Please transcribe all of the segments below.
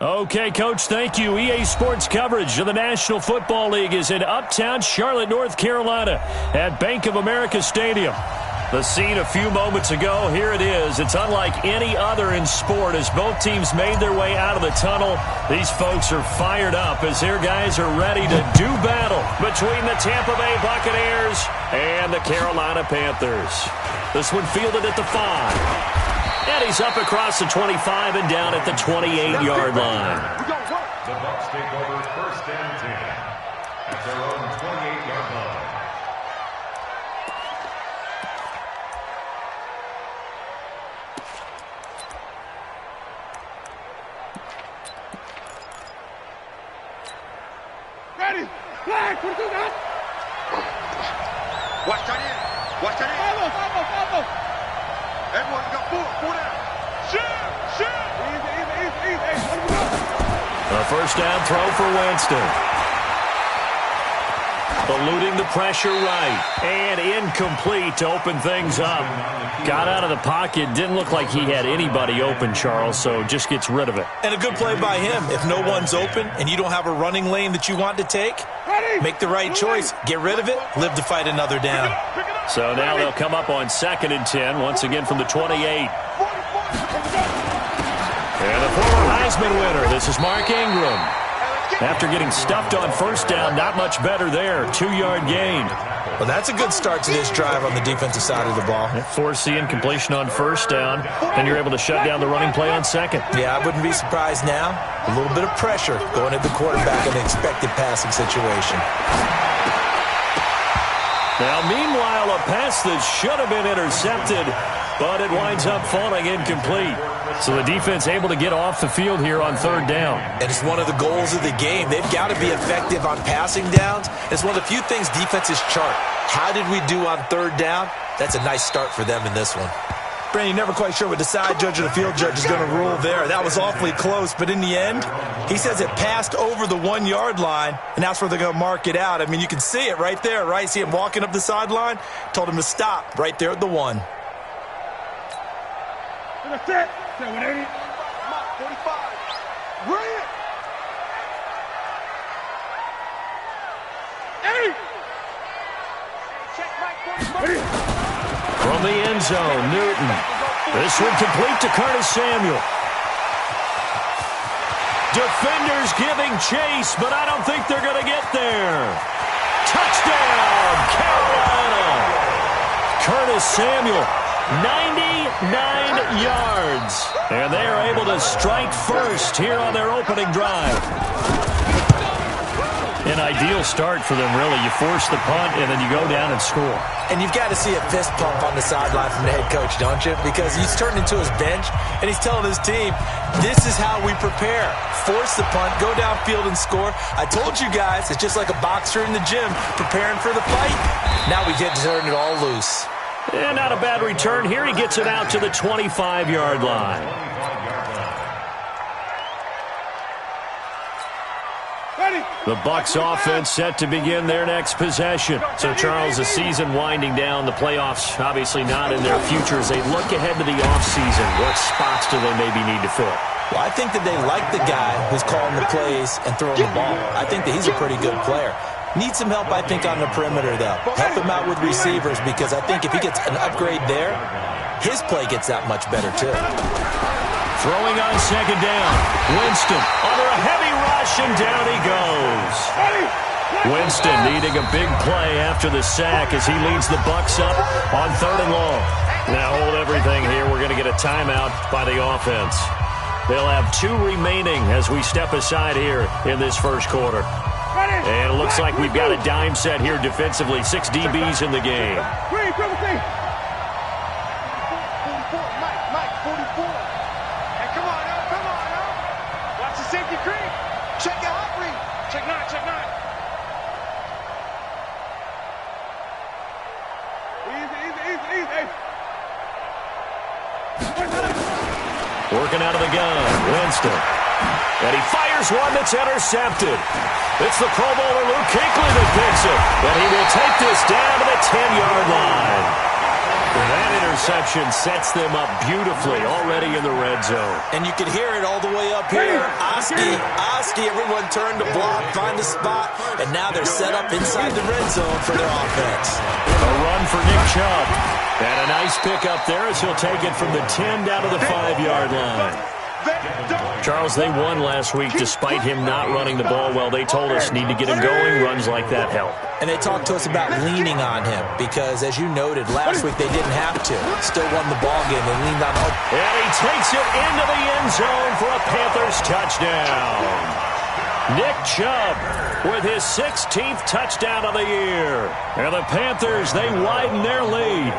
Okay, Coach, thank you. EA Sports coverage of the National Football League is in uptown Charlotte, North Carolina at Bank of America Stadium. The scene a few moments ago, here it is. It's unlike any other in sport as both teams made their way out of the tunnel. These folks are fired up as their guys are ready to do battle between the Tampa Bay Buccaneers and the Carolina Panthers. This one fielded at the 5. And he's up across the 25 and down at the 28-yard line. The Bucs take over first and 10 at their own 28-yard line. Ready? Flag! What do that? Watch that in. Watch that in. Follow. Everyone go pull down. Shoot. Easy. Let him go. A first down throw for Winston. Eluding the pressure right. And incomplete to open things up. Got out of the pocket. Didn't look like he had anybody open, Charles, so just gets rid of it. And a good play by him. If no one's open and you don't have a running lane that you want to take, make the right choice. Get rid of it. Live to fight another down. So now they'll come up on 2nd and 10, once again from the 28. And the former Heisman winner, this is Mark Ingram. After getting stuffed on first down, not much better there. 2-yard gain. Well, that's a good start to this drive on the defensive side of the ball. Force the incompletion on first down, then you're able to shut down the running play on 2nd. Yeah, I wouldn't be surprised now. A little bit of pressure going at the quarterback in an expected passing situation. Now, meanwhile, a pass that should have been intercepted, but it winds up falling incomplete. So the defense able to get off the field here on 3rd down. And it's one of the goals of the game. They've got to be effective on passing downs. It's one of the few things defenses chart. How did we do on 3rd down? That's a nice start for them in this one. Brandon, you're never quite sure what the side judge or the field judge is going to rule there. That was awfully close, but in the end, he says it passed over the 1-yard line, and that's where they're going to mark it out. I mean, you can see it right there, right? See him walking up the sideline? Told him to stop right there at the 1. That's it. 180. 45. Bring it. 8. From the end zone, Newton. This one complete to Curtis Samuel. Defenders giving chase, but I don't think they're going to get there. Touchdown, Carolina. Curtis Samuel, 99 yards. And they are able to strike first here on their opening drive. An ideal start for them, really. You force the punt, and then you go down and score. And you've got to see a fist pump on the sideline from the head coach, don't you? Because he's turned into his bench, and he's telling his team, this is how we prepare. Force the punt, go downfield and score. I told you guys, it's just like a boxer in the gym preparing for the fight. Now we get to turn it all loose. And not a bad return here. He gets it out to the 25-yard line. The Bucs offense set to begin their next possession. So, Charles, the season winding down, the playoffs obviously not in their future. As they look ahead to the offseason, what spots do they maybe need to fill? Well, I think that they like the guy who's calling the plays and throwing the ball. I think that he's a pretty good player. Needs some help, I think, on the perimeter, though. Help him out with receivers, because I think if he gets an upgrade there, his play gets that much better, too. Throwing on 2nd down. Winston under a heavy rush, and down he goes. Winston needing a big play after the sack as he leads the Bucs up on 3rd and long. Now hold everything here. We're going to get a timeout by the offense. They'll have 2 remaining as we step aside here in this first quarter. And it looks like we've got a dime set here defensively. 6 DBs in the game. Working out of the gun, Winston. And he fires one that's intercepted. It's the Pro Bowler Luke Kuechly that picks it. And he will take this down to the 10-yard line. That interception sets them up beautifully already in the red zone. And you can hear it all the way up here. Oski, everyone turned to block, find a spot, and now they're set up inside the red zone for their offense. A run for Nick Chubb. And a nice pickup there as he'll take it from the 10 down to the 5-yard line. Charles, they won last week despite him not running the ball well. They told us need to get him going. Runs like that help. And they talked to us about leaning on him because, as you noted, last week they didn't have to. Still won the ball game. They leaned on him. And he takes it into the end zone for a Panthers touchdown. Nick Chubb with his 16th touchdown of the year. And the Panthers, they widen their lead.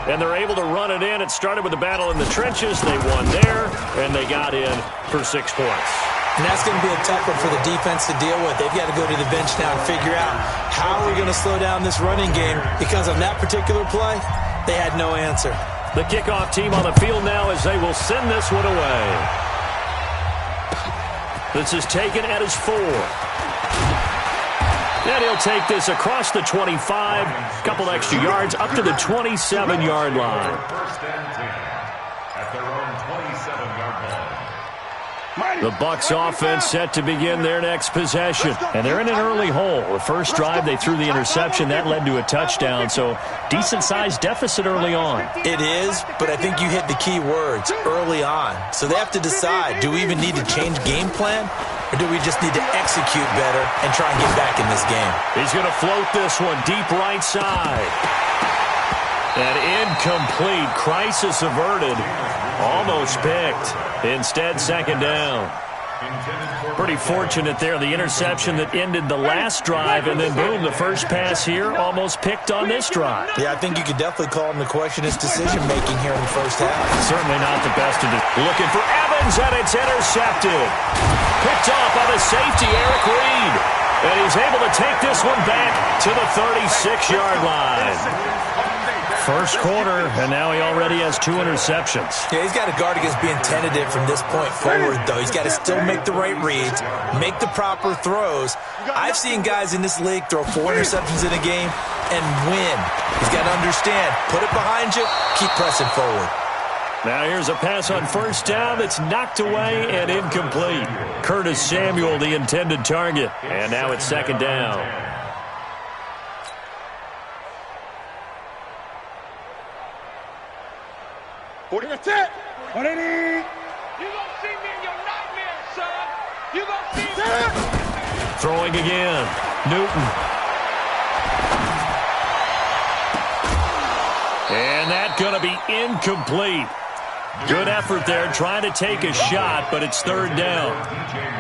And they're able to run it in. It started with a battle in the trenches. They won there, and they got in for 6 points. And that's going to be a tough one for the defense to deal with. They've got to go to the bench now and figure out how we're going to slow down this running game because on that particular play, they had no answer. The kickoff team on the field now as they will send this one away. This is taken at his 4. And he'll take this across the 25, couple extra yards, up to the 27-yard line. First and 10 at their own 27-yard line. The Bucs offense set to begin their next possession. And they're in an early hole. The first drive, they threw the interception. That led to a touchdown, so decent-sized deficit early on. It is, but I think you hit the key words, early on. So they have to decide, do we even need to change game plan? Or do we just need to execute better and try and get back in this game? He's going to float this one deep right side. And incomplete. Crisis averted. Almost picked. Instead, second down. Pretty fortunate there. The interception that ended the last drive, and then boom, the first pass here almost picked on this drive. Yeah, I think you could definitely call him the question his decision-making here in the first half. Certainly not the best of it. Looking for Evans, and it's intercepted. Picked off by the safety, Eric Reed. And he's able to take this one back to the 36-yard line. First quarter, and now he already has 2 interceptions. Yeah, he's got to guard against being tentative from this point forward, though. He's got to still make the right reads, make the proper throws. I've seen guys in this league throw 4 interceptions in a game and win. He's got to understand, put it behind you, keep pressing forward. Now here's a pass on first down that's knocked away and incomplete. Curtis Samuel, the intended target. And now it's second down. That's it. You gonna see me in your nightmares, son. You gonna see me. Throwing again. Newton. And that's going to be incomplete. Good effort there, trying to take a shot, but it's third down.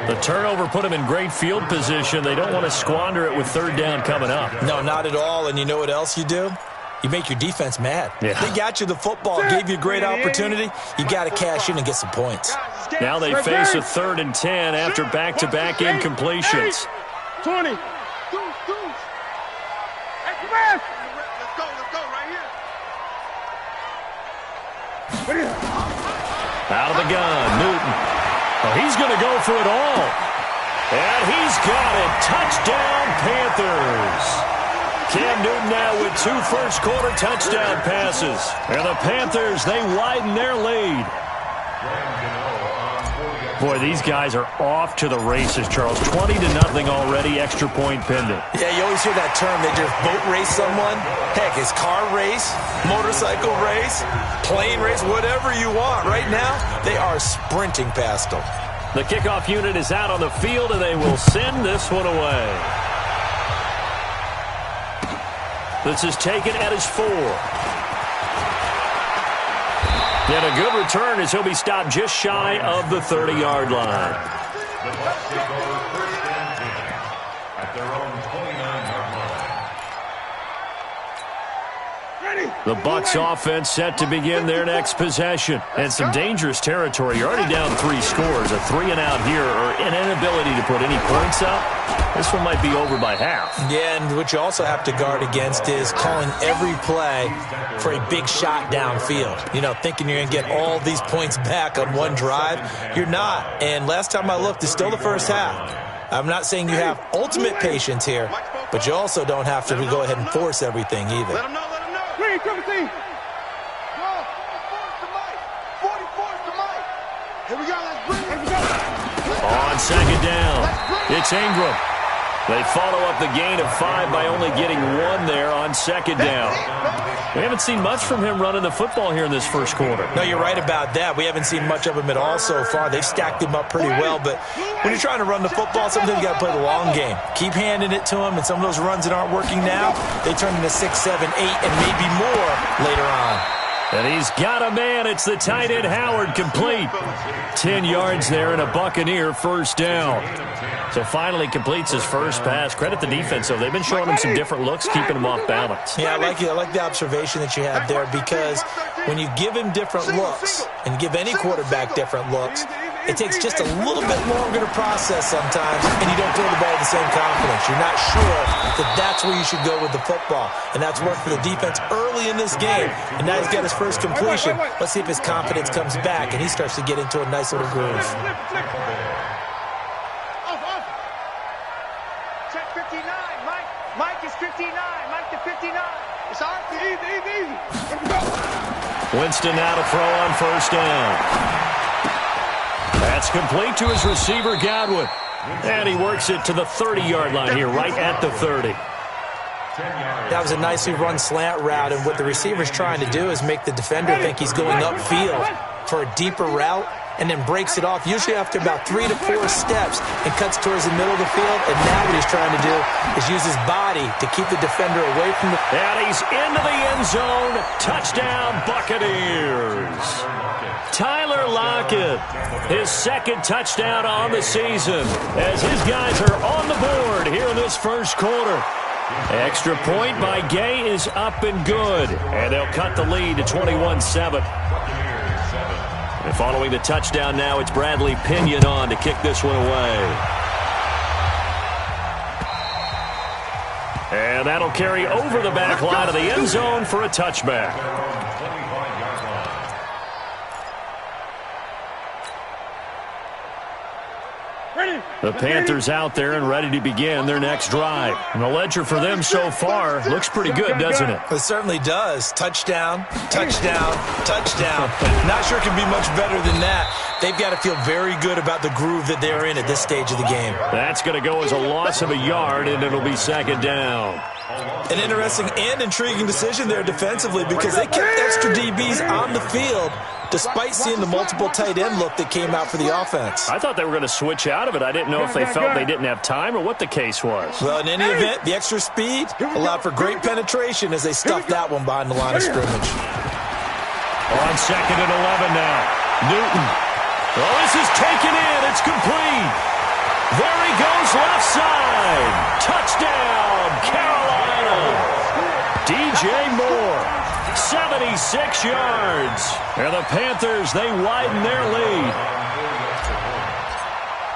The turnover put them in great field position. They don't want to squander it with third down coming up. No, not at all. And you know what else you do? You make your defense mad. Yeah. They got you the football, gave you a great opportunity. You got to cash in and get some points. Now they face a 3rd and 10 after back-to-back incompletions. 20. Hey, come on. Let's go right here. Out of the gun, Newton. Oh, he's going to go for it all. And he's got it. Touchdown, Panthers. Cam Newton now with 2 first-quarter touchdown passes. And the Panthers, they widen their lead. Boy, these guys are off to the races, Charles. 20-0 already, extra point pending. Yeah, you always hear that term. They just boat race someone. Heck, it's car race, motorcycle race, plane race, whatever you want. Right now, they are sprinting past them. The kickoff unit is out on the field, and they will send this one away. This is taken at his 4. And a good return as he'll be stopped just shy of the 30-yard line. The Bucs take over first and 10 at their own 29-yard line. The Bucs offense set to begin their next possession. And some dangerous territory. You're already down 3 scores. A 3-and-out here, or an inability to put any points up. This one might be over by half. Yeah, and what you also have to guard against is calling every play for a big shot downfield. You know, thinking you're going to get all these points back on one drive. You're not. And last time I looked, it's still the first half. I'm not saying you have ultimate patience here, but you also don't have to go ahead and force everything either. Let him know. Green, come see. Here we go. Let's bring it. On second down, it's Ingram. They follow up the gain of 5 by only getting 1 there on second down. We haven't seen much from him running the football here in this first quarter. No, you're right about that. We haven't seen much of him at all so far. They've stacked him up pretty well, but when you're trying to run the football, sometimes you got to play the long game. Keep handing it to him, and some of those runs that aren't working now, they turn into 6, 7, 8, and maybe more later on. And he's got a man. It's the tight end, Howard, complete. 10 yards there and a Buccaneer first down. So finally completes his first pass. Credit the defense, though. They've been showing him some different looks, keeping him off balance. Yeah, I like it. I like the observation that you had there, because when you give him different looks and give any quarterback different looks, it takes just a little bit longer to process sometimes, and you don't throw the ball with the same confidence. You're not sure that that's where you should go with the football, and that's worked for the defense early in this game, and now he's got his first completion. Let's see if his confidence comes back, and he starts to get into a nice little groove. Check 59. Mike is 59. Mike to 59. It's on. Easy. Winston now to throw on first down. That's complete to his receiver, Godwin. And he works it to the 30-yard line here, right at the 30. That was a nicely run slant route, and what the receiver's trying to do is make the defender think he's going upfield for a deeper route, and then breaks it off, usually after about 3 to 4 steps, and cuts towards the middle of the field. And now what he's trying to do is use his body to keep the defender away from the... And he's into the end zone. Touchdown, Buccaneers. Tyler Lockett, his second touchdown on the season, as his guys are on the board here in this first quarter. Extra point by Gay is up and good, and they'll cut the lead to 21-7. And following the touchdown now, it's Bradley Pinion on to kick this one away. And that'll carry over the back line of the end zone for a touchback. The Panthers out there and ready to begin their next drive. And the ledger for them so far looks pretty good, doesn't it? It certainly does. Touchdown, touchdown, touchdown. Not sure it can be much better than that. They've got to feel very good about the groove that they're in at this stage of the game. That's going to go as a loss of a yard, and it'll be second down. An interesting and intriguing decision there defensively, because they kept extra DBs on the field despite seeing the multiple tight end look that came out for the offense. I thought they were going to switch out of it. I didn't know if they felt they didn't have time or what the case was. Well, in any event, the extra speed allowed for great penetration as they stuffed that one behind the line of scrimmage. On second and 11 now. Newton. Oh, this is taken in. It's complete. There he goes, left side. Touchdown, Carolina. DJ Moore, 76 yards. And the Panthers, they widen their lead.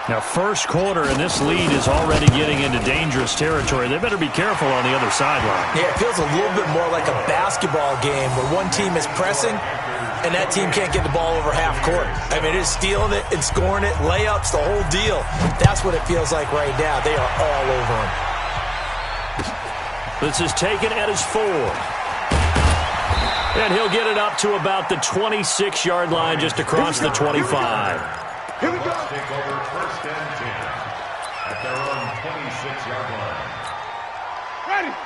Now, first quarter, and this lead is already getting into dangerous territory. They better be careful on the other sideline. Yeah, it feels a little bit more like a basketball game where one team is pressing and that team can't get the ball over half court. I mean, it is stealing it and scoring it, layups, the whole deal. That's what it feels like right now. They are all over him. This is taken at his 4. And he'll get it up to about the 26-yard line, just across the 25. Here we go. Take over first and 10 at their own 26-yard line.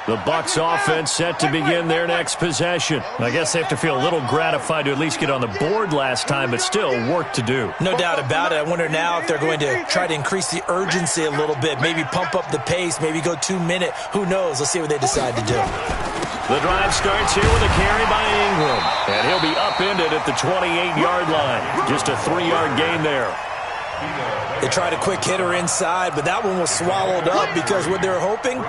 The Bucs offense set to begin their next possession. I guess they have to feel a little gratified to at least get on the board last time, but still work to do. No doubt about it. I wonder now if they're going to try to increase the urgency a little bit, maybe pump up the pace, maybe go 2-minute. Who knows? Let's see what they decide to do. The drive starts here with a carry by Ingram, and he'll be upended at the 28-yard line. Just a 3-yard gain there. They tried a quick hitter inside, but that one was swallowed up because what they're hoping,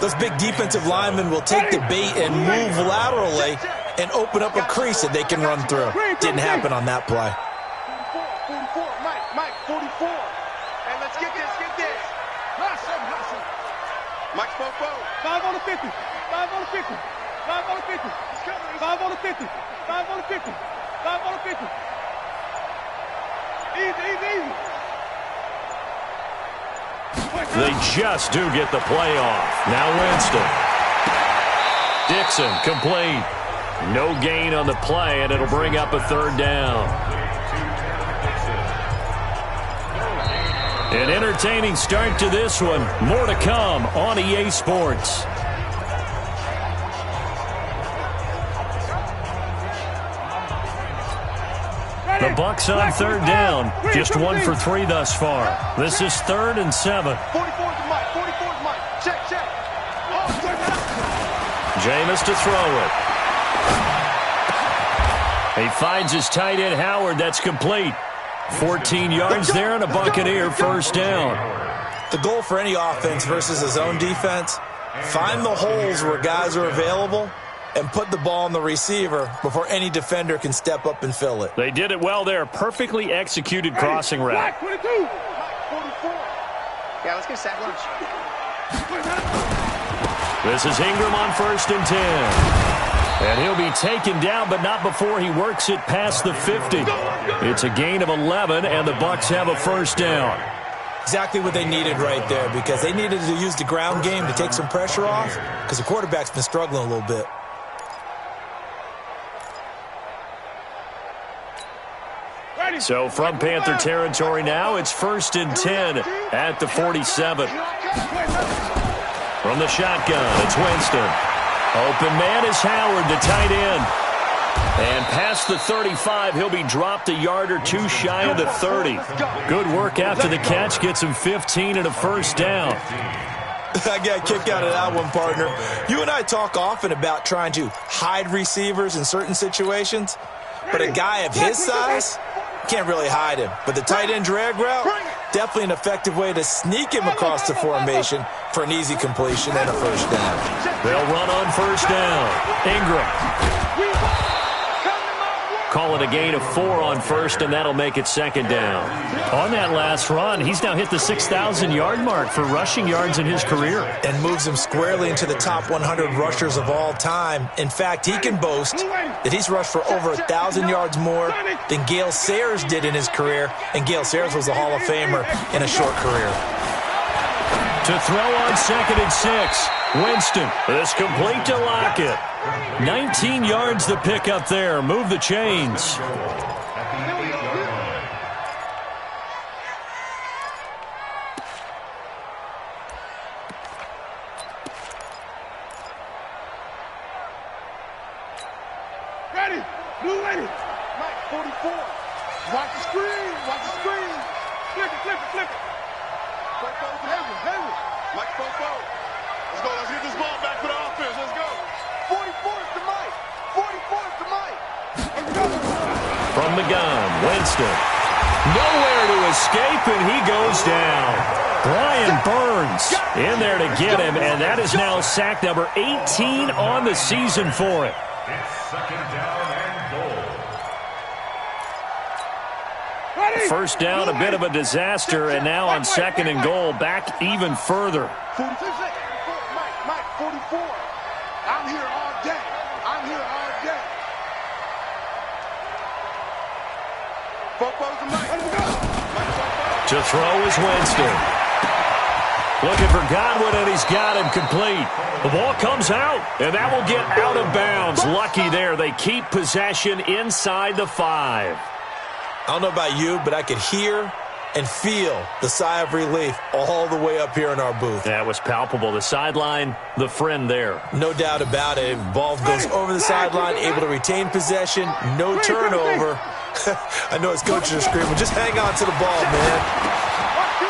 those big defensive linemen will take the bait and move laterally and open up a crease that they can run through. Didn't happen on that play. 44, Mike, 44. And let's get this. Mike, 5 on the 50. 5 on the 50. 5 on the 50. 5 on the 50. 5 on the 50. 5 on the 50. Easy. They just do get the play off. Now Winston. Dixon complete. No gain on the play, and it'll bring up a third down. An entertaining start to this one. More to come on EA Sports. The Bucs on third down. Just 1 for 3 thus far. This is 3rd and 7. 44's Mike. 44's Mike. Check. Jameis to throw it. He finds his tight end, Howard. That's complete. 14 yards there and a Buccaneer first down. The goal for any offense versus his own defense, find the holes where guys are available and put the ball on the receiver before any defender can step up and fill it. They did it well there. Perfectly executed crossing route. 22. 44. Yeah, let's get a sack lunch. This is Ingram on 1st and 10. And he'll be taken down, but not before he works it past the 50. It's a gain of 11, and the Bucs have a first down. Exactly what they needed right there, because they needed to use the ground game to take some pressure off, because the quarterback's been struggling a little bit. So from Panther territory now, it's 1st and 10 at the 47. From the shotgun, it's Winston. Open man is Howard, the tight end. And past the 35, he'll be dropped a yard or two shy of the 30. Good work after the catch, gets him 15 and a first down. I got a kick out of that one, partner. You and I talk often about trying to hide receivers in certain situations, but a guy of his size can't really hide him. But the tight end drag route, definitely an effective way to sneak him across the formation for an easy completion and a first down. They'll run on first down. Ingram. Call it a gain of 4 on first, and that'll make it 2nd down. On that last run, he's now hit the 6,000-yard mark for rushing yards in his career. And moves him squarely into the top 100 rushers of all time. In fact, he can boast that he's rushed for over 1,000 yards more than Gale Sayers did in his career, and Gale Sayers was a Hall of Famer in a short career. To throw on 2nd and 6. Winston, this complete to Lockett. 19 yards the pick up there. Move the chains. Ready. Blue ready. Mike, 44. Watch the screen. Watch the screen. Flip it. Henry. Mike, 44. Let's go. Let's get this ball back for the offense. Let's go. 44's to Mike. 44's to Mike. Let's go. From the gun, Winston. Nowhere to escape, and he goes down. Brian Burns in there to get him, and that is now sack number 18 on the season for it. It's 2nd down and goal. First down, a bit of a disaster, and now on 2nd and goal, back even further. 42 seconds. Mike, 44. I'm here all day. Football's the Mike. To throw is Winston. Looking for Godwin, and he's got him complete. The ball comes out, and that will get out of bounds. Lucky there. They keep possession inside the 5. I don't know about you, but I could hear and feel the sigh of relief all the way up here in our booth. That was palpable. The sideline, the friend there. No doubt about it. Ball goes over the sideline, able to retain possession, no turnover. I know his coaches are screaming, just hang on to the ball, man.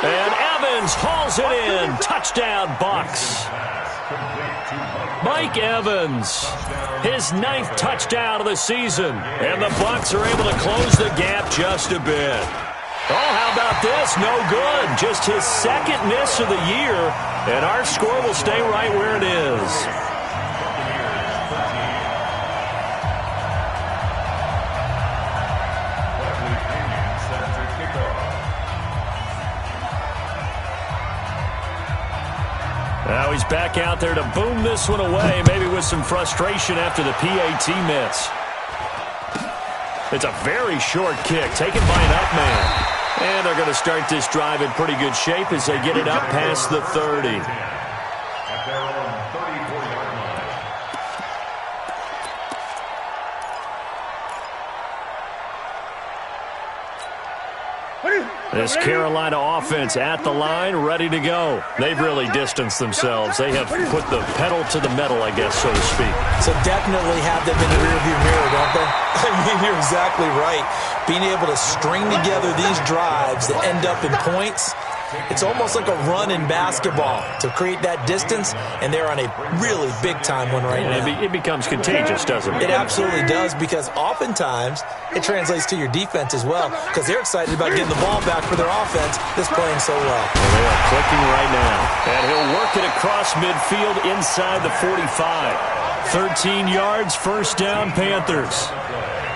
And Evans hauls it in. Touchdown, Bucs. Mike Evans, his 9th touchdown of the season. And the Bucs are able to close the gap just a bit. Oh, how about this? No good. Just his 2nd miss of the year. And our score will stay right where it is. Now he's back out there to boom this one away, maybe with some frustration after the PAT miss. It's a very short kick, taken by an up man. And they're going to start this drive in pretty good shape as they get it up past the 30. At their own 34-yard line. This Carolina offense at the line, ready to go. They've really distanced themselves. They have put the pedal to the metal, I guess, so to speak. So definitely have them in the rearview mirror, don't they? I mean, you're exactly right. Being able to string together these drives that end up in points, it's almost like a run in basketball to create that distance, and they're on a really big-time one right now. It becomes contagious, doesn't it? It absolutely does, because oftentimes it translates to your defense as well, because they're excited about getting the ball back for their offense that's playing so well. Well, they are clicking right now. And he'll work it across midfield inside the 45. 13 yards, first down, Panthers.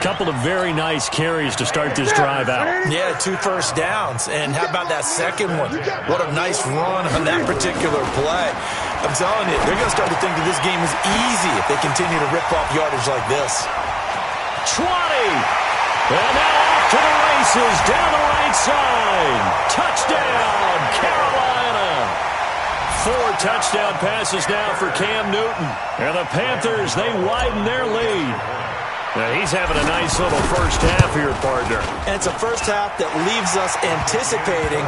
Couple of very nice carries to start this drive out. Yeah, 2 first downs. And how about that second one? What a nice run on that particular play. I'm telling you, they're going to start to think that this game is easy if they continue to rip off yardage like this. 20. And now off to the races down the right side. Touchdown, Carolina. 4 touchdown passes now for Cam Newton. And the Panthers, they widen their lead. Now he's having a nice little first half here, partner. And it's a first half that leaves us anticipating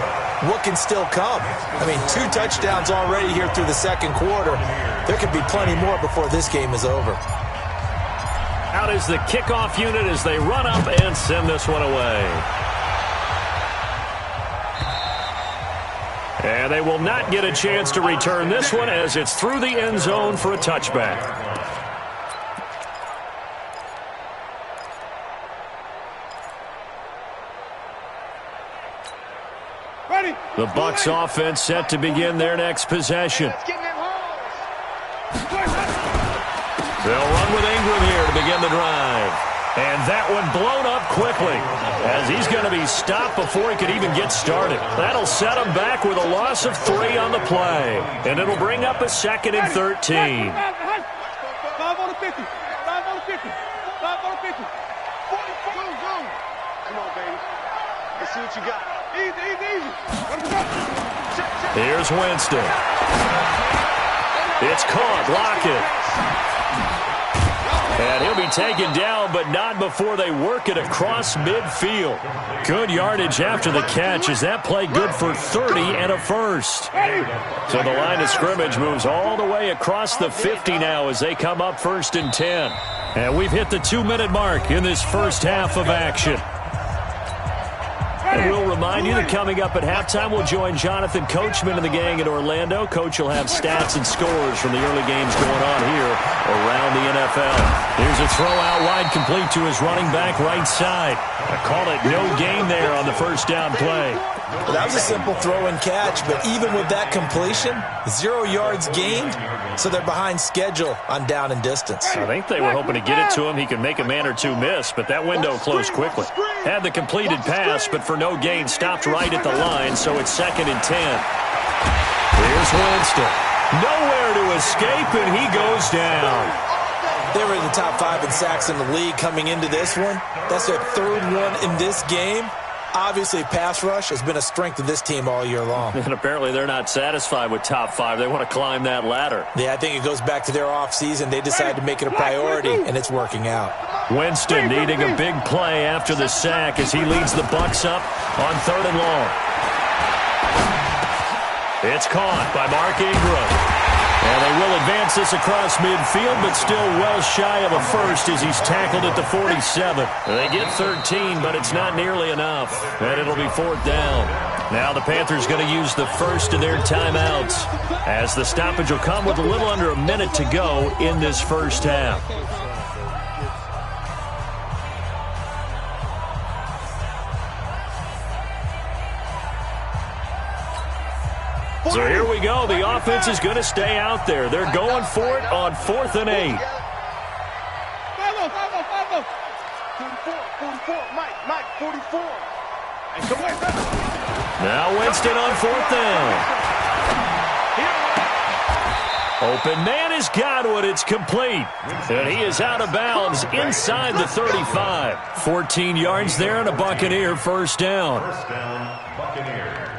what can still come. I mean, 2 touchdowns already here through the second quarter. There could be plenty more before this game is over. Out is the kickoff unit as they run up and send this one away. And they will not get a chance to return this one as it's through the end zone for a touchback. The Bucs offense set to begin their next possession. They'll run with Ingram here to begin the drive. And that one blown up quickly as he's going to be stopped before he could even get started. That'll set him back with a loss of 3 on the play. And it'll bring up a 2nd and 13. 5 on the 50. 5 on the 50. 5 on the 50. Come on, baby. Let's see what you got. Easy. Here's Winston. It's caught. Lockett. And he'll be taken down, but not before they work it across midfield. Good yardage after the catch as that play good for 30 and a first. So the line of scrimmage moves all the way across the 50 now as they come up 1st and 10. And we've hit the 2-minute mark in this first half of action. And we'll remind you that coming up at halftime, we'll join Jonathan Coachman and the gang in Orlando. Coach will have stats and scores from the early games going on here around the NFL. Here's a throw out wide, complete to his running back right side. I call it no gain there on the first down play. Well, that was a simple throw and catch, but even with that completion, 0 yards gained, so they're behind schedule on down and distance. I think they were hoping to get it to him. He could make a man or 2 miss, but that window closed quickly. Had the completed pass, but for no gain, stopped right at the line, so it's 2nd and 10. Here's Winston. Nowhere to escape, and he goes down. They were in the top 5 in sacks in the league coming into this one. That's their 3rd one in this game. Obviously, pass rush has been a strength of this team all year long. And apparently they're not satisfied with top 5. They want to climb that ladder. Yeah, I think it goes back to their offseason. They decided to make it a priority, and it's working out. Winston needing a big play after the sack as he leads the Bucs up on 3rd and long. It's caught by Mark Ingram. And they will advance this across midfield, but still well shy of a first as he's tackled at the 47. They get 13, but it's not nearly enough. And it'll be 4th down. Now the Panthers going to use the first of their timeouts as the stoppage will come with a little under a minute to go in this first half. So here we go. The offense is going to stay out there. They're going for it on 4th and 8. 44, Mike, 44. Now Winston on 4th down. Open man is Godwin. It's complete. And he is out of bounds inside the 35. 14 yards there and a Buccaneer first down. First down, Buccaneers.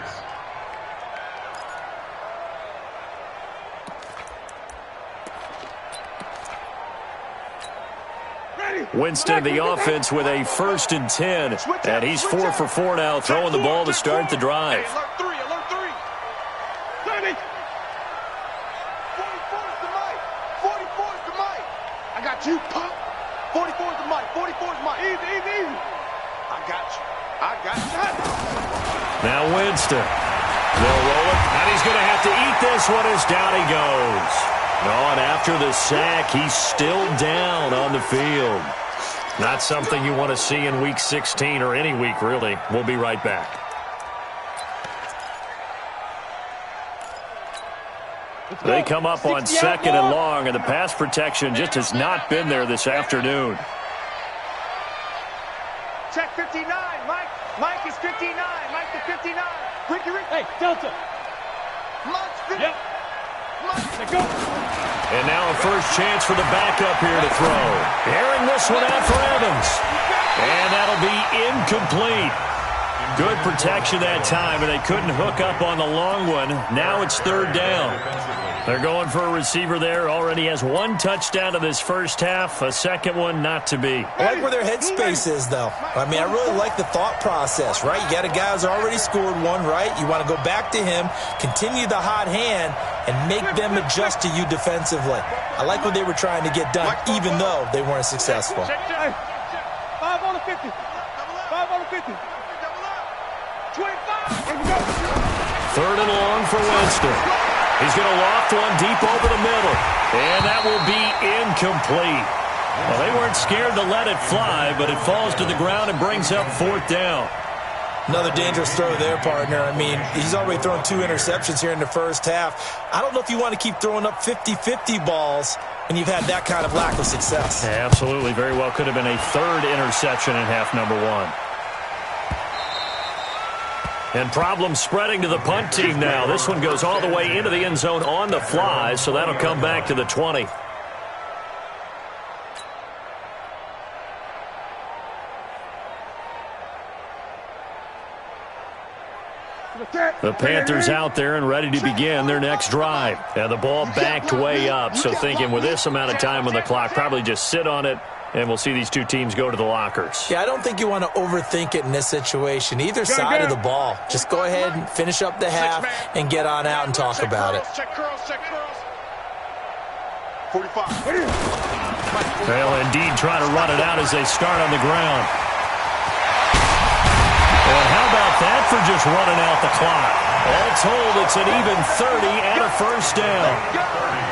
Winston, the offense, with a 1st and 10. And he's 4 for 4 now, throwing the ball to start the drive. Alert 3, alert 3. 30. 44 is the mic. 44 is the mic. I got you, punk. 44 is the mic. 44 is my easy, easy, easy. I got you. I got you. Now Winston. They'll roll it, and he's going to have to eat this one as down he goes. No, and after the sack, he's still down on the field. Not something you want to see in Week 16 or any week, really. We'll be right back. They come up on 2nd and long, and the pass protection just has not been there this afternoon. Check 59, Mike. Mike is 59. Mike to 59. Ricky. Hey, Delta. Mike's 50. Yep. Mike, go. And now a first chance for the backup here to throw. Airing this one out for Evans. And that'll be incomplete. Good protection that time, and they couldn't hook up on the long one. Now it's 3rd down. They're going for a receiver there. Already has 1 touchdown in this first half. A second one not to be. I like where their headspace is, though. I mean, I really like the thought process, right? You got a guy who's already scored 1, right? You want to go back to him, continue the hot hand, and make them adjust to you defensively. I like what they were trying to get done, even though they weren't successful. 5 on the 50. 5 on the 50. 25. 3rd and long for Winston. He's going to loft one deep over the middle. And that will be incomplete. Well, they weren't scared to let it fly, but it falls to the ground and brings up 4th down. Another dangerous throw there, partner. I mean, he's already thrown 2 interceptions here in the first half. I don't know if you want to keep throwing up 50-50 balls when you've had that kind of lack of success. Yeah, absolutely. Very well could have been a 3rd interception in half number 1. And problems spreading to the punt team now. This one goes all the way into the end zone on the fly, so that'll come back to the 20. The Panthers out there and ready to begin their next drive. And the ball backed way up, so thinking with this amount of time on the clock, probably just sit on it, and we'll see these 2 teams go to the lockers. Yeah, I don't think you want to overthink it in this situation. Either side of the ball. Just go ahead and finish up the half and get on out and talk about it. Check curls, check curls. 45. They'll indeed try to run it out as they start on the ground. And how about that for just running out the clock? All told, it's an even 30 and a first down.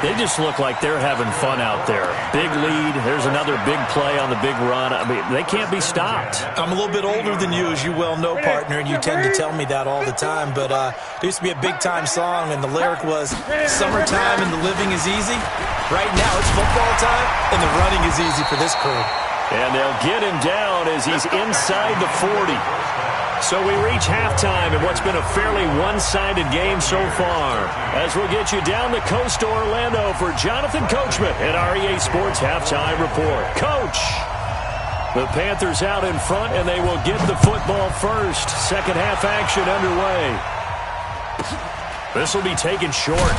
They just look like they're having fun out there. Big lead. There's another big play on the big run. I mean, they can't be stopped. I'm a little bit older than you, as you well know, partner, and you tend to tell me that all the time. But there used to be a big-time song, and the lyric was, "Summertime and the living is easy." Right now, it's football time, and the running is easy for this crew. And they'll get him down as he's inside the 40. So we reach halftime in what's been a fairly one-sided game so far. As we'll get you down the coast to Orlando for Jonathan Coachman at our EA Sports Halftime Report. Coach, the Panthers out in front, and they will get the football first. Second half action underway. This will be taken short.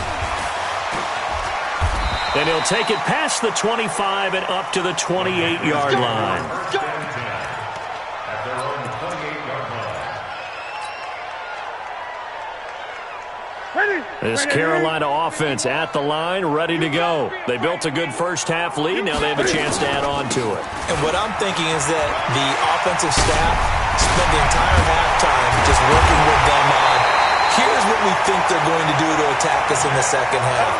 And he'll take it past the 25 and up to the 28-yard line. This Carolina offense at the line, ready to go. They built a good first half lead. Now they have a chance to add on to it. And what I'm thinking is that the offensive staff spent the entire halftime just working with them on, here's what we think they're going to do to attack us in the second half.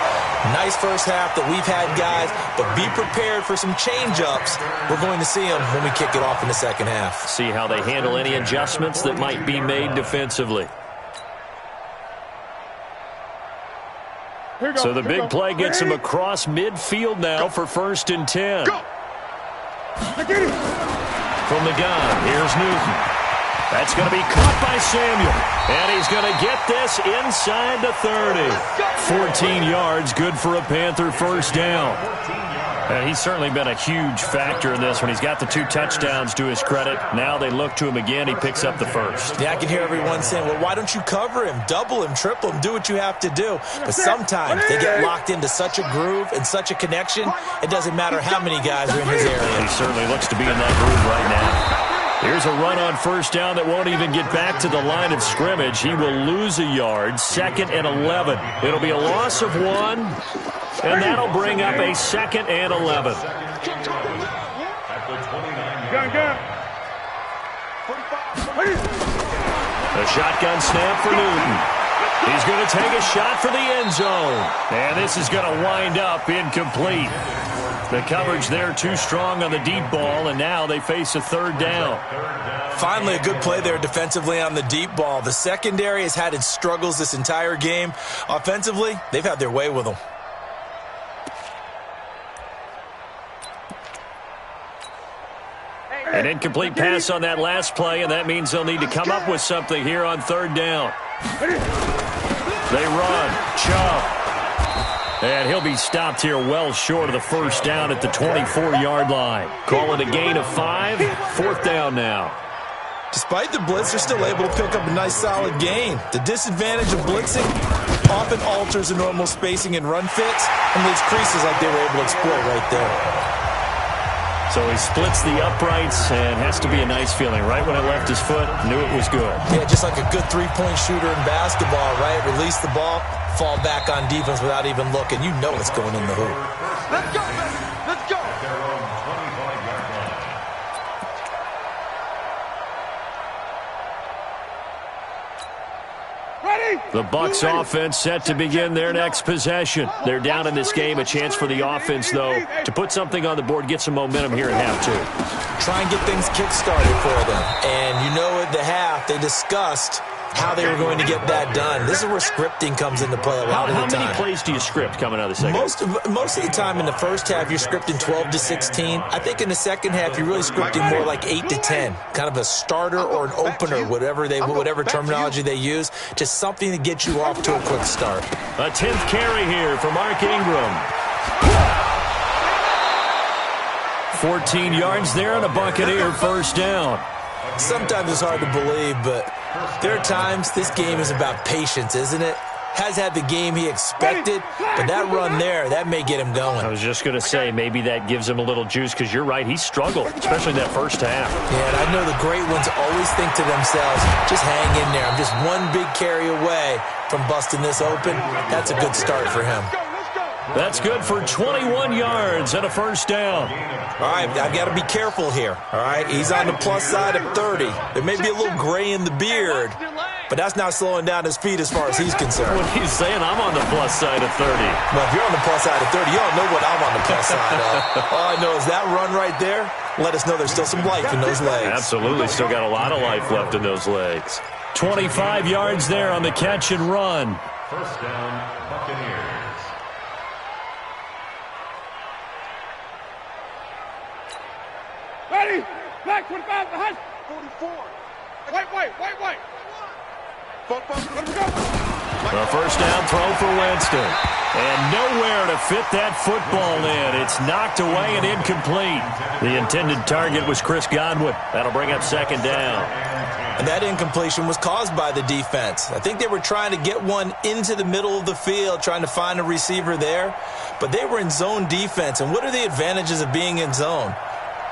Nice first half that we've had, guys, but be prepared for some change-ups. We're going to see them when we kick it off in the second half. See how they handle any adjustments that might be made defensively. So the big play gets him across midfield now for 1st and 10. From the gun, here's Newton. That's going to be caught by Samuel. And he's going to get this inside the 30. 14 yards, good for a Panther first down. He's certainly been a huge factor in this one. He's got the 2 touchdowns to his credit. Now they look to him again. He picks up the first. Yeah, I can hear everyone saying, well, why don't you cover him? Double him, triple him, do what you have to do. But sometimes they get locked into such a groove and such a connection, it doesn't matter how many guys are in his area. He certainly looks to be in that groove right now. Here's a run on first down that won't even get back to the line of scrimmage. He will lose a yard, 2nd and 11. It'll be a loss of 1. And that'll bring up a 2nd and 11. A shotgun snap for Newton. He's going to take a shot for the end zone. And this is going to wind up incomplete. The coverage there too strong on the deep ball, and now they face a 3rd down. Finally, a good play there defensively on the deep ball. The secondary has had its struggles this entire game. Offensively, they've had their way with them. An incomplete pass on that last play, and that means they'll need to come up with something here on 3rd down. They run. Chubb. And he'll be stopped here well short of the first down at the 24-yard line. Call it a gain of 5. 4th down now. Despite the blitz, they're still able to pick up a nice solid gain. The disadvantage of blitzing often alters the normal spacing and run fits and leaves creases like they were able to exploit right there. So he splits the uprights and has to be a nice feeling. Right when it left his foot, knew it was good. Yeah, just like a good 3-point shooter in basketball, right? Release the ball, fall back on defense without even looking. You know it's going in the hoop. Let's go, baby. Let's go. The Bucs offense set to begin their next possession. They're down in this game. A chance for the offense, though, to put something on the board, get some momentum here at half 2. Try and get things kick-started for them. And you know at the half, they discussed how they were going to get that done. This is where scripting comes into play a lot of the time. How many plays do you script coming out of the second? Most of the time in the first half, you're scripting 12 to 16. I think in the second half, you're really scripting more like 8 to 10. Kind of a starter or an opener, whatever terminology they use. Just something to get you off to a quick start. A 10th carry here for Mark Ingram. 14 yards there and a Buccaneer first down. Sometimes it's hard to believe, but there are times this game is about patience, isn't it? Has had the game he expected, but that run there, that may get him going. I was just going to say, maybe that gives him a little juice, because you're right, he struggled, especially in that first half. Yeah, and I know the great ones always think to themselves, just hang in there. I'm just one big carry away from busting this open. That's a good start for him. That's good for 21 yards and a first down. All right, I've got to be careful here, all right? He's on the plus side of 30. There may be a little gray in the beard, but that's not slowing down his feet as far as he's concerned. What he's saying, I'm on the plus side of 30. Well, if you're on the plus side of 30, you don't know what I'm on the plus side of. All I know is that run right there, let us know there's still some life in those legs. Absolutely, still got a lot of life left in those legs. 25 yards there on the catch and run. First down, Buccaneers. Ready? Black 25 behind. 44. White. Let him go. The first down throw for Winston. And nowhere to fit that football in. It's knocked away and incomplete. The intended target was Chris Godwin. That'll bring up second down. And that incompletion was caused by the defense. I think they were trying to get one into the middle of the field, trying to find a receiver there. But they were in zone defense. And what are the advantages of being in zone?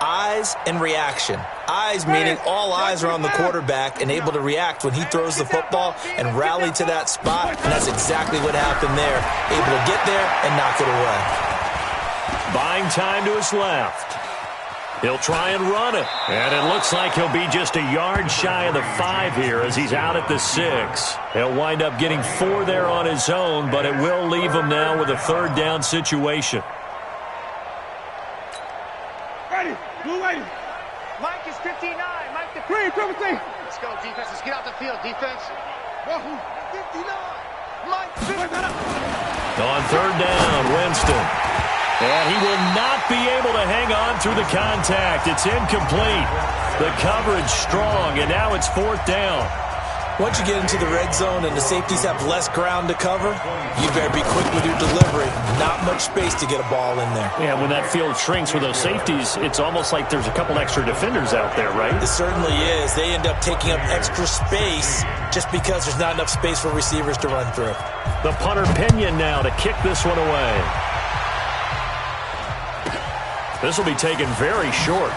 Eyes and reaction. Eyes meaning all eyes are on the quarterback and able to react when he throws the football and rally to that spot. And that's exactly what happened there. Able to get there and knock it away. Buying time to his left. He'll try and run it. And it looks like he'll be just a yard shy of the 5 here as he's out at the 6. He'll wind up getting 4 there on his own, but it will leave him now with a third down situation. Ready. Blue lady. Mike is 59. Mike the Green, triple T. Let's go, defense. Let's get out the field, defense. Wahoo. 59. Mike, 59. On third down, Winston. And he will not be able to hang on through the contact. It's incomplete. The coverage strong, and now it's fourth down. Once you get into the red zone and the safeties have less ground to cover, you better be quick with your delivery. Not much space to get a ball in there. Yeah, when that field shrinks with those safeties, it's almost like there's a couple extra defenders out there, right? It certainly is. They end up taking up extra space just because there's not enough space for receivers to run through. The punter Pinion now to kick this one away. This will be taken very short.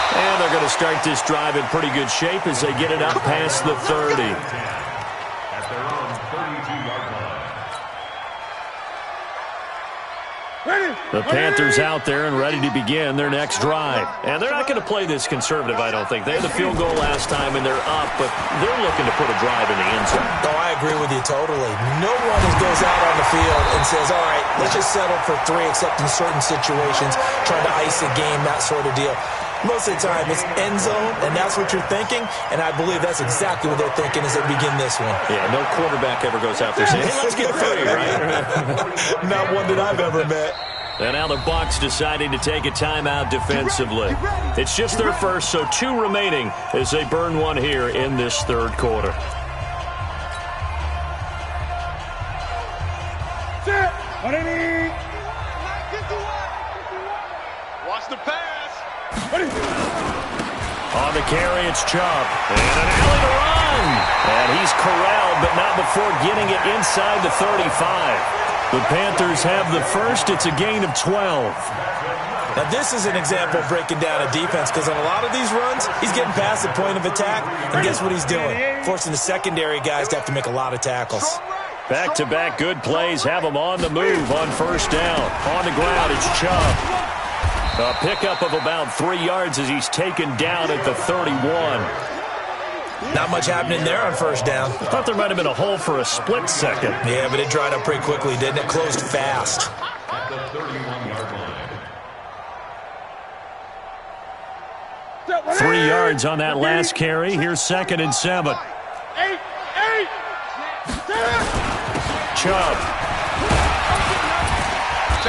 And they're going to start this drive in pretty good shape as they get it up past the 30. At their own 32-yard line. The Panthers out there and ready to begin their next drive. And they're not going to play this conservative, I don't think. They had the field goal last time, and they're up, but they're looking to put a drive in the end zone. Oh, I agree with you totally. No one goes out on the field and says, all right, let's just settle for 3, except in certain situations, trying to ice a game, that sort of deal. Most of the time, it's end zone, and that's what you're thinking, and I believe that's exactly what they're thinking as they begin this one. Yeah, no quarterback ever goes out there saying, hey, let's get 3, right? Not one that I've ever met. And now the Bucs deciding to take a timeout defensively. It's just their first, so 2 remaining as they burn one here in this third quarter. Watch the pass. On the carry, it's Chubb. And an alley to run. And he's corralled, but not before getting it inside the 35. The Panthers have the first. It's a gain of 12. Now, this is an example of breaking down a defense because on a lot of these runs, he's getting past the point of attack, and guess what he's doing? Forcing the secondary guys to have to make a lot of tackles. Back-to-back good plays have them on the move on first down. On the ground, it's Chubb. A pickup of about 3 yards as he's taken down at the 31. Not much happening there on first down. I thought there might have been a hole for a split second. Yeah, but it dried up pretty quickly, didn't it? Closed fast. At the 31-yard line. 3 yards on that last carry. Here's 2nd and 7. Chubb.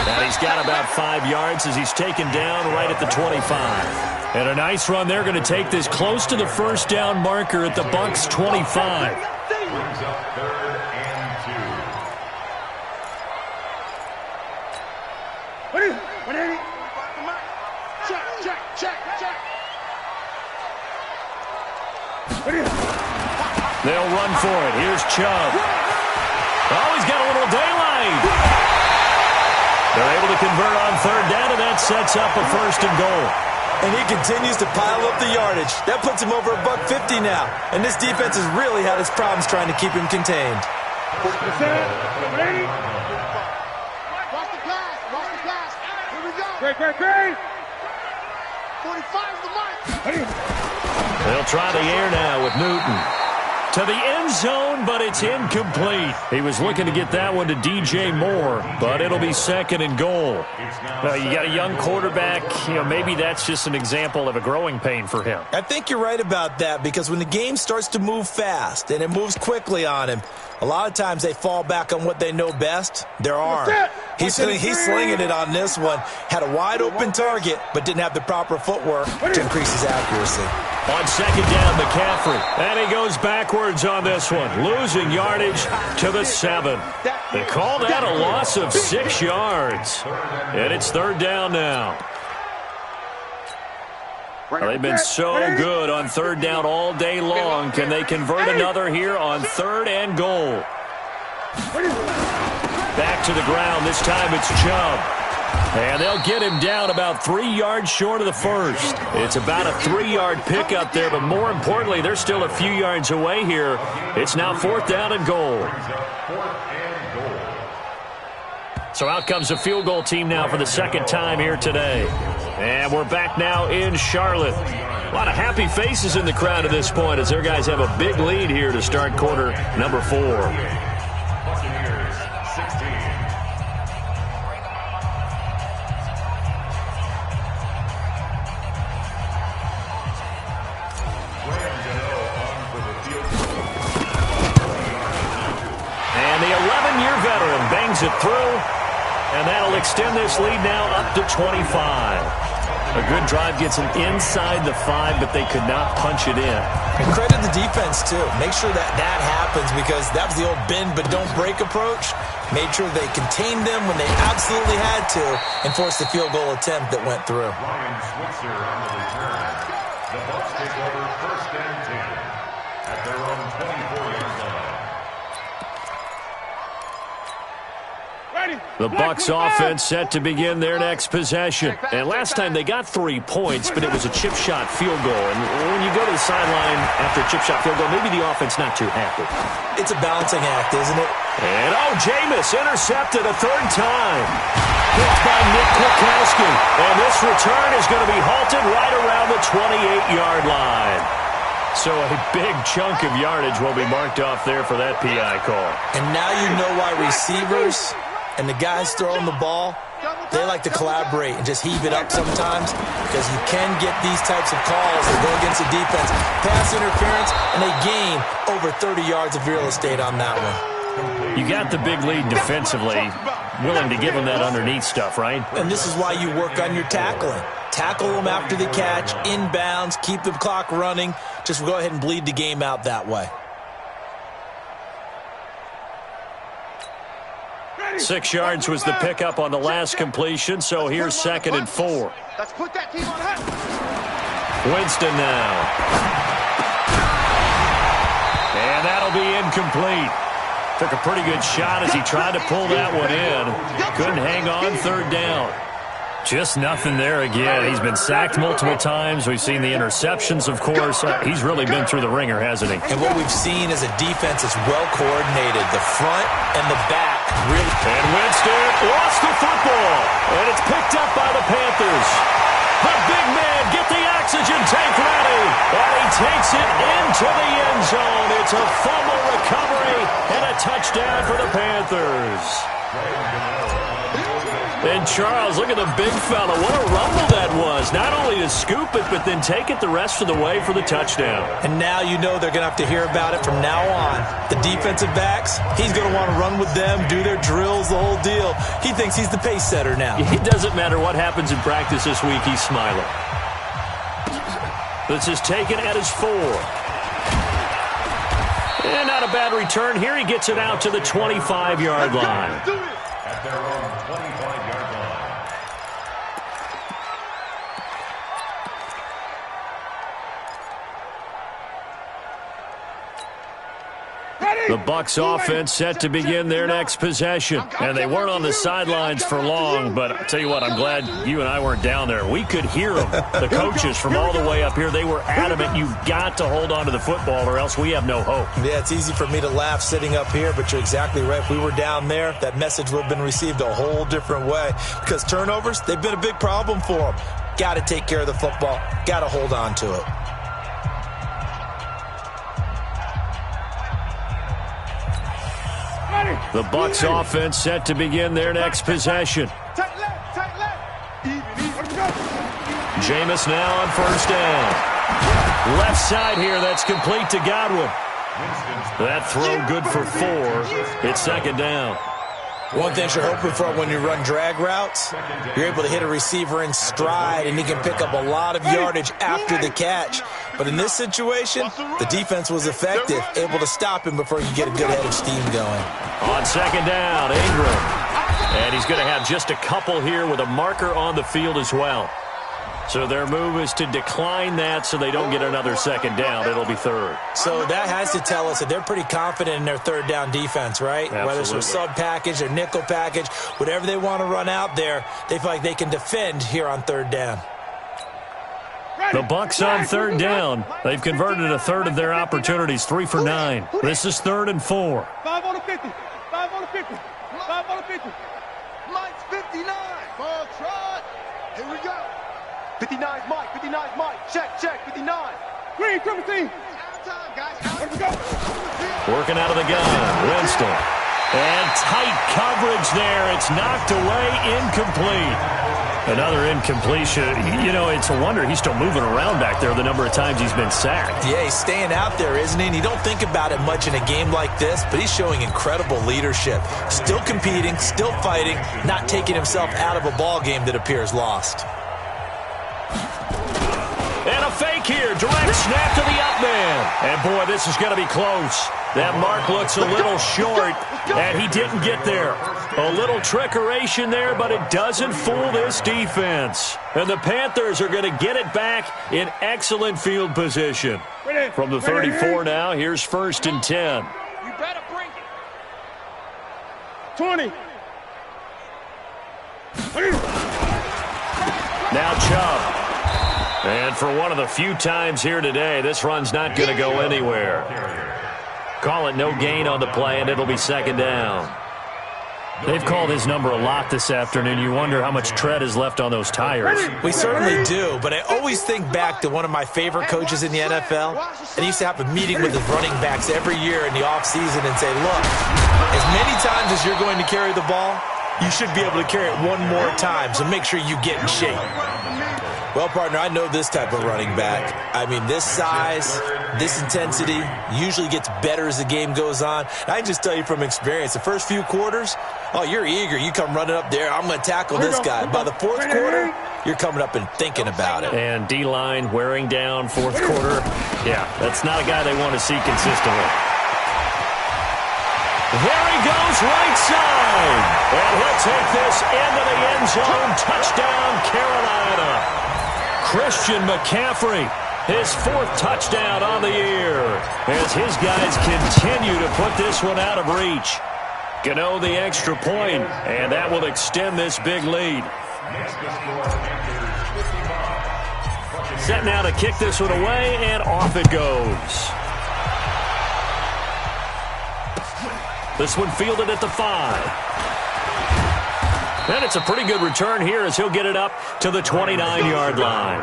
And he's got about 5 yards as he's taken down right at the 25. And a nice run. They're going to take this close to the first down marker at the Bucs 25. Brings up 3rd and 2. They'll run for it. Here's Chubb. Oh, he's got a little daylight. They're able to convert on 3rd down, and that sets up a 1st and goal. And he continues to pile up the yardage. That puts him over $150 now. And this defense has really had its problems trying to keep him contained. Watch the pass. Watch the pass. Here we go. Great. 45 is the mark. They'll try the air now with Newton. To the end zone, but it's incomplete. He was looking to get that one to DJ Moore, but it'll be 2nd and goal. You got a young quarterback. Maybe that's just an example of a growing pain for him. I think you're right about that because when the game starts to move fast and it moves quickly on him, a lot of times they fall back on what they know best, their arm. He's slinging it on this one. Had a wide-open target, but didn't have the proper footwork to increase his accuracy. On 2nd down, McCaffrey. And he goes backwards on this one, losing yardage to the 7. They call that a loss of 6 yards. And it's 3rd down now. Well, they've been so good on 3rd down all day long. Can they convert another here on 3rd and goal? Back to the ground. This time it's Chubb. And they'll get him down about 3 yards short of the first. It's about a 3-yard pickup there, but more importantly, they're still a few yards away here. It's now 4th down and goal. So out comes the field goal team now for the 2nd time here today. And we're back now in Charlotte. A lot of happy faces in the crowd at this point as their guys have a big lead here to start quarter number 4. Buccaneers 16. And the 11-year veteran bangs it through. And that'll extend this lead now up to 25. A good drive gets them inside the 5, but they could not punch it in. And credit the defense, too. Make sure that happens because that was the old bend but don't break approach. Made sure they contained them when they absolutely had to and forced the field goal attempt that went through. Ryan Switzer on the return. The Bucs take over 1st and 10 at their own 24-yard line. The Bucs offense set to begin their next possession. And last time they got 3 points, but it was a chip shot field goal. And when you go to the sideline after a chip shot field goal, maybe the offense not too happy. It's a balancing act, isn't it? And, Jameis intercepted a 3rd time. Picked by Nick Kwiatkowski. And this return is going to be halted right around the 28-yard line. So a big chunk of yardage will be marked off there for that PI call. And now you know why receivers and the guys throwing the ball, they like to collaborate and just heave it up sometimes because you can get these types of calls that go against the defense. Pass interference, and they gain over 30 yards of real estate on that one. You got the big lead defensively, willing to give them that underneath stuff, right? And this is why you work on your tackling. Tackle them after the catch, inbounds, keep the clock running. Just go ahead and bleed the game out that way. 6 yards was the pickup on the last completion, so here's 2nd and 4. Let's put that team on him. Winston now. And that'll be incomplete. Took a pretty good shot as he tried to pull that one in. Couldn't hang on 3rd down. Just nothing there again. He's been sacked multiple times. We've seen the interceptions, of course. He's really been through the ringer, hasn't he? And what we've seen is a defense that's well coordinated. The front and the back really. And Winston lost the football. And it's picked up by the Panthers. The big man, get the oxygen tank ready. And he takes it into the end zone. It's a fumble recovery and a touchdown for the Panthers. And Charles, look at the big fella. What a rumble that was. Not only to scoop it, but then take it the rest of the way for the touchdown. And now you know they're going to have to hear about it from now on. The defensive backs, he's going to want to run with them, do their drills, the whole deal. He thinks he's the pace setter now. It doesn't matter what happens in practice this week, he's smiling. This is taken at his 4. And not a bad return. Here he gets it out to the 25-yard line. At their own 25-yard line. The Bucs offense set to begin their next possession. And they weren't on the sidelines for long, but I'll tell you what, I'm glad you and I weren't down there. We could hear them, the coaches from all the way up here. They were adamant, you've got to hold on to the football or else we have no hope. Yeah, it's easy for me to laugh sitting up here, but you're exactly right. If we were down there, that message would have been received a whole different way because turnovers, they've been a big problem for them. Got to take care of the football. Got to hold on to it. The Bucs offense set to begin their next possession. Jameis now on 1st down. Left side here, that's complete to Godwin. That throw good for 4. It's 2nd down. One thing you're hoping for when you run drag routes, you're able to hit a receiver in stride, and he can pick up a lot of yardage after the catch. But in this situation, the defense was effective, able to stop him before you get a good head of steam going. On 2nd down, Ingram. And he's going to have just a couple here with a marker on the field as well. So their move is to decline that so they don't get another 2nd down. It'll be 3rd. So that has to tell us that they're pretty confident in their 3rd down defense, right? Absolutely. Whether it's their sub package, their nickel package, whatever they want to run out there, they feel like they can defend here on 3rd down. The Bucs on 3rd down. They've converted a third of their opportunities, 3 for 9. This is 3rd and 4. 5 on the 50. 5 on the 50. 5 on the 50. Mike's 59. Ball trot. Here we go. 59's Mike. 59's Mike. Check, 59. Green, triple team. Out of time, guys. Here we go. Working out of the gun, Winston. And tight coverage there. It's knocked away, incomplete. Another incompletion. You know, it's a wonder he's still moving around back there the number of times he's been sacked. Yeah, he's staying out there, isn't he? And you don't think about it much in a game like this, but he's showing incredible leadership. Still competing, still fighting, not taking himself out of a ball game that appears lost. here. Direct snap to the up man. And, boy, this is going to be close. That mark looks a little short, and he didn't get there. A little trickeration there, but it doesn't fool this defense. And the Panthers are going to get it back in excellent field position. From the 34 now, here's 1st and 10. You better bring it. 20. Now Chubb. And for one of the few times here today, this run's not going to go anywhere. Call it no gain on the play, and it'll be 2nd down. They've called his number a lot this afternoon. You wonder how much tread is left on those tires. We certainly do, but I always think back to one of my favorite coaches in the NFL, and he used to have a meeting with his running backs every year in the offseason and say, look, as many times as you're going to carry the ball, you should be able to carry it one more time, so make sure you get in shape. Well, partner, I know this type of running back. I mean, this size, this intensity usually gets better as the game goes on. And I can just tell you from experience, the first few quarters, oh, you're eager. You come running up there, I'm going to tackle this guy. By the 4th quarter, you're coming up and thinking about it. And D-line wearing down 4th quarter. Yeah, that's not a guy they want to see consistently. There he goes, right side. And he'll take this into the end zone. Touchdown, Carolina. Christian McCaffrey, his 4th touchdown on the year, as his guys continue to put this one out of reach. Gano the extra point, and that will extend this big lead. Set now to kick this one away, and off it goes. This one fielded at the 5. And it's a pretty good return here as he'll get it up to the 29-yard line.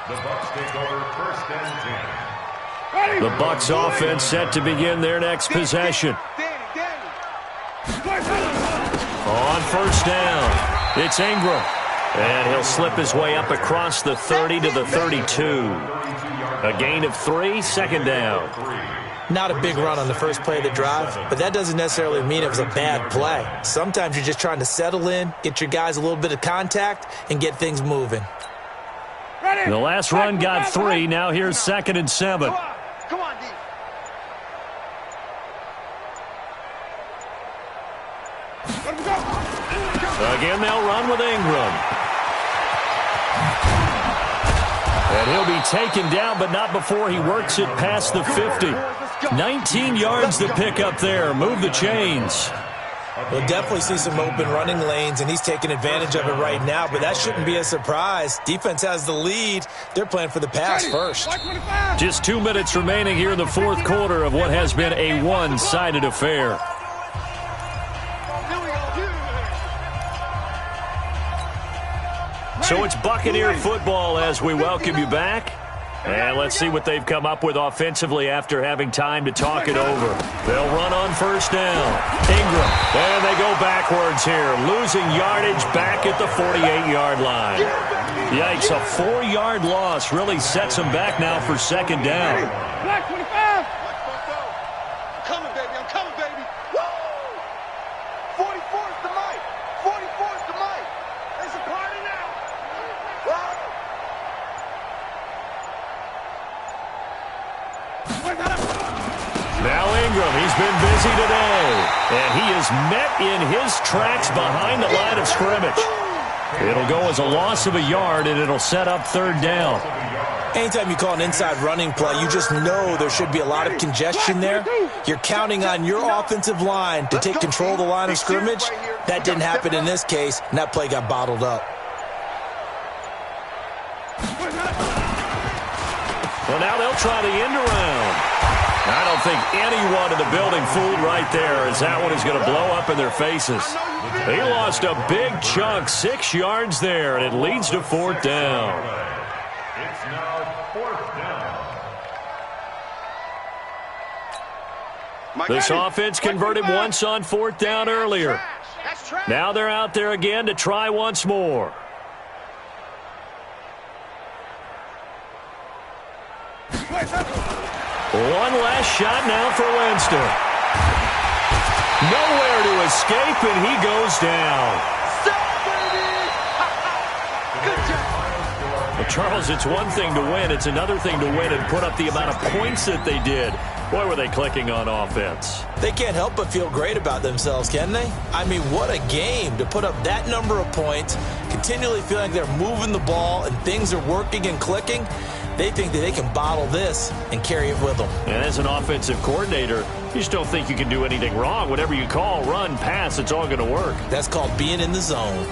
The Bucs take over 1st and 10. The Bucs offense set to begin their next possession. On 1st down, it's Ingram. And he'll slip his way up across the 30 to the 32. A gain of 3, 2nd down. Not a big run on the first play of the drive, but that doesn't necessarily mean it was a bad play. Sometimes you're just trying to settle in, get your guys a little bit of contact, and get things moving. The last run got 3. Now here's 2nd and 7. Come on, D. Again, they'll run with Ingram. And he'll be taken down, but not before he works it past the 50. 19 yards to pick up there. Move the chains. We'll definitely see some open running lanes, and he's taking advantage of it right now, but that shouldn't be a surprise. Defense has the lead. They're playing for the pass first. Just 2 minutes remaining here in the 4th quarter of what has been a one-sided affair. So it's Buccaneer football as we welcome you back. And let's see what they've come up with offensively after having time to talk it over. They'll run on 1st down. Ingram. And they go backwards here, losing yardage back at the 48-yard line. Yikes, a 4-yard loss really sets them back now for 2nd down. Black 25. I'm coming, baby. I'm coming, baby. Woo! 44 is the mic. 44 is the mic. There's a party now. Woo! Now Ingram, he's been busy today. And he is met in his tracks behind the line of scrimmage. It'll go as a loss of a yard, and it'll set up 3rd down. Anytime you call an inside running play, you just know there should be a lot of congestion there. You're counting on your offensive line to take control of the line of scrimmage. That didn't happen in this case, and that play got bottled up. Well, now they'll try the end around. I don't think anyone in the building fooled right there, as that one is going to blow up in their faces. They lost a big chunk, 6 yards there, and it leads to 4th down. It's now 4th down. This offense converted once on 4th down earlier. Now they're out there again to try once more. One last shot now for Winston. Nowhere to escape, and he goes down. Well, Charles, it's one thing to win. It's another thing to win and put up the amount of points that they did. Boy, were they clicking on offense. They can't help but feel great about themselves, can they? I mean, what a game to put up that number of points, continually feeling like they're moving the ball and things are working and clicking. They think that they can bottle this and carry it with them. And as an offensive coordinator, you just don't think you can do anything wrong. Whatever you call, run, pass, it's all going to work. That's called being in the zone.